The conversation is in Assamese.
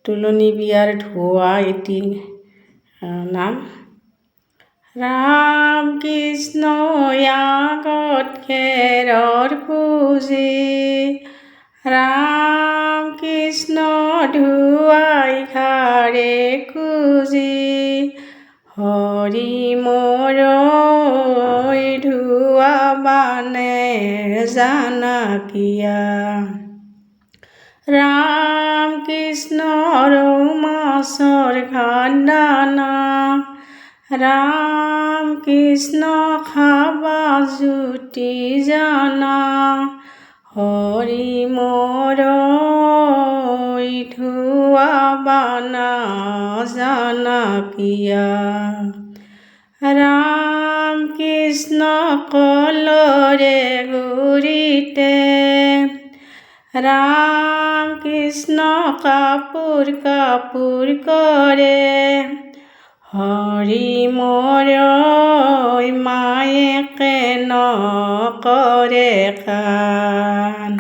তুলনি বিয়াৰ ঢোয়া এটি নাম। ৰাম কৃষ্ণ আগত খেৰৰ পুঁজি, ৰাম কৃষ্ণ ধুৱাই ঘাৰে খুজি, হৰি মোৰ ধুৱা বানে জানকীয়া। ৰাম কৃষ্ণৰ মাছৰ ঘাট ৰাম কৃষ্ণ খাবা জুতি জানা, হৰি মোৰ ধুৱা বানা জানকীয়া। ৰাম কৃষ্ণ কলৰে গুৰিতে, ৰাম কৃষ্ণ কাপোৰ কাপোৰ কৰে, হৰি মোৰ মায়েকে নকৰে কাণ।